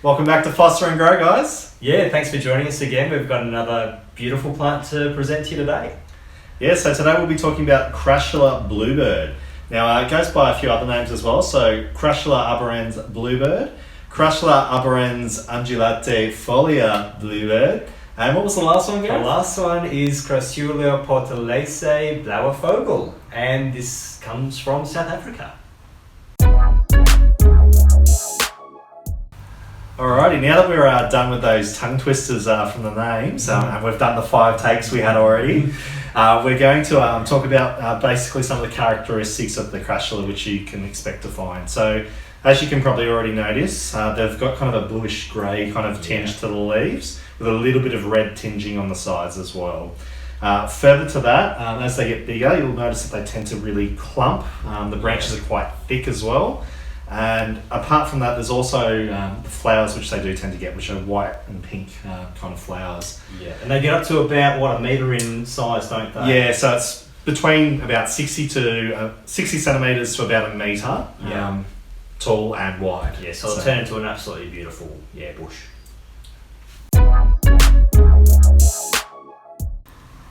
Welcome back to Foster and Grow, guys. Yeah, thanks for joining us again. We've got another beautiful plant to present to you today. Yeah, so today we'll be talking about Crassula Bluebird. Now, it goes by a few other names as well. So, Crassula arborescens Bluebird, Crassula arborescens undulatifolia Bluebird, and what was the last one, Gareth? The last one is Crassula portulacea Blauvogel, and this comes from South Africa. Alrighty, now that we're done with those tongue twisters from the names, and we've done the 5 takes we had already, we're going to talk about basically some of the characteristics of the Crassula which you can expect to find. So, as you can probably already notice, they've got kind of a bluish grey kind of tinge to the leaves, with a little bit of red tinging on the sides as well. Further to that, as they get bigger, you'll notice that they tend to really clump. The branches are quite thick as well. And apart from that, there's also the flowers which they do tend to get, which are white and pink kind of flowers. Yeah, and they get up to about, what, a metre in size, don't they? Yeah, so it's between about 60 centimetres to about a metre tall and wide. Yeah, so it'll turn into an absolutely beautiful bush.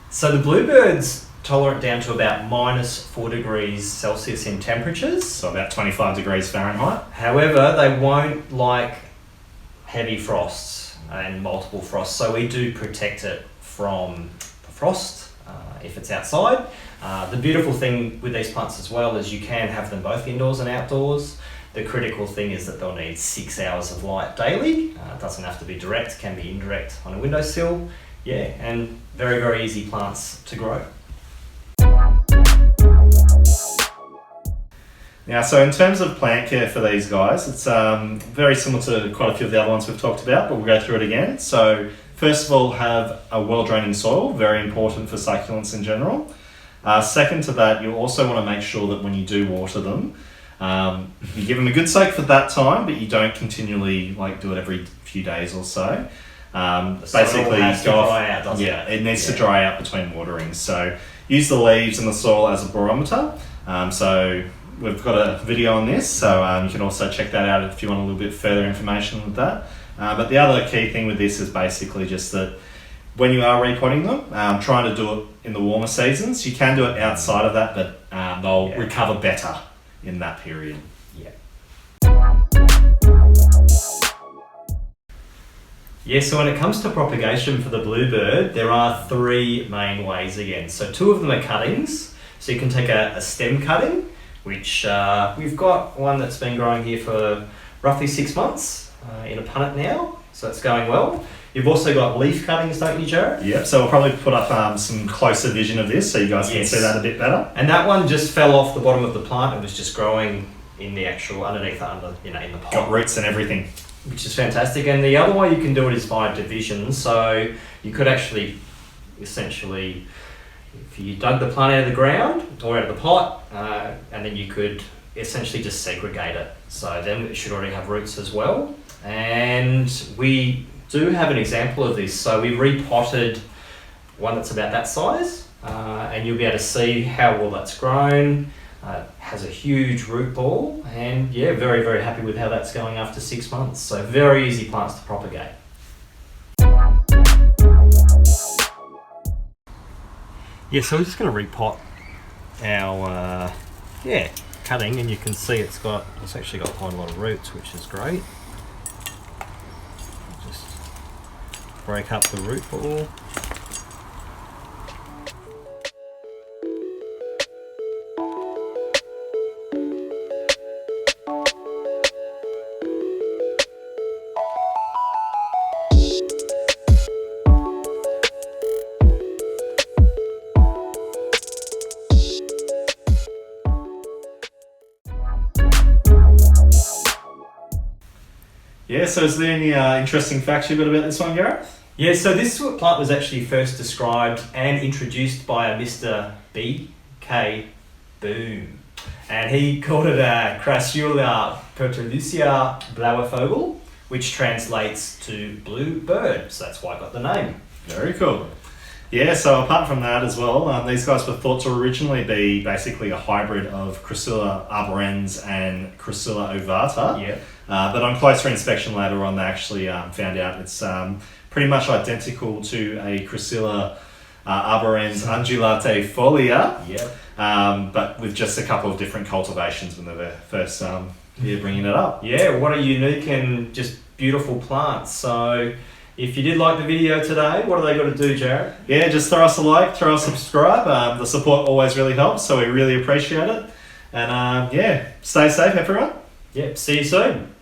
So the bluebirds tolerant down to about -4 degrees Celsius in temperatures. So about 25 degrees Fahrenheit. However, they won't like heavy frosts and multiple frosts, so we do protect it from frost if it's outside. The beautiful thing with these plants as well is you can have them both indoors and outdoors. The critical thing is that they'll need 6 hours of light daily. It doesn't have to be direct, can be indirect on a windowsill. Yeah, and very, very easy plants to grow. Now, so in terms of plant care for these guys, it's very similar to quite a few of the other ones we've talked about, but we'll go through it again. So, first of all, have a well-draining soil, very important for succulents in general. Second to that, you also want to make sure that when you do water them, you give them a good soak for that time, but you don't continually do it every few days or so. Basically, has to dry out, doesn't it? Yeah, it needs to dry out between waterings. So, use the leaves and the soil as a barometer. So, we've got a video on this, so you can also check that out if you want a little bit further information with that. But the other key thing with this is basically just that when you are repotting them, trying to do it in the warmer seasons. You can do it outside of that, but they'll recover better in that period. Yeah, so when it comes to propagation for the bluebird, there are 3 main ways again. So 2 of them are cuttings. So you can take a stem cutting, which we've got one that's been growing here for roughly 6 months in a punnet now, so it's going well. You've also got leaf cuttings, don't you, Jared? Yep, so we'll probably put up some closer vision of this so you guys can see that a bit better. And that one just fell off the bottom of the plant and was just growing in the actual, in the pot. Got roots and everything. Which is fantastic. And the other way you can do it is by division, so you could actually, essentially, if you dug the plant out of the ground or out of the pot, and then you could essentially just segregate it. So then it should already have roots as well. And we do have an example of this. So we repotted one that's about that size, and you'll be able to see how well that's grown. Has a huge root ball, and very, very happy with how that's going after 6 months. So very easy plants to propagate. Yeah, so we're just going to repot our cutting, and you can see it's actually got quite a lot of roots, which is great. Just break up the root ball. Yeah, so is there any interesting facts you've got about this one, Gareth? Yeah, so this plant was actually first described and introduced by a Mr. B.K. Boom. And he called it a Crassula portulacea Blauvogel, which translates to blue bird. So that's why I got the name. Very cool. Yeah, so apart from that as well, these guys were thought to originally be basically a hybrid of Crassula arborescens and Crassula ovata. Yeah. But on closer inspection later on, they actually found out it's pretty much identical to a Crassula arborescens undulatifolia, but with just a couple of different cultivations when they were first bringing it up. Yeah, what a unique and just beautiful plants. So if you did like the video today, what do they got to do, Jared? Yeah, just throw us a like, throw us a subscribe. The support always really helps, so we really appreciate it. And yeah, stay safe, everyone. Yep, see you soon.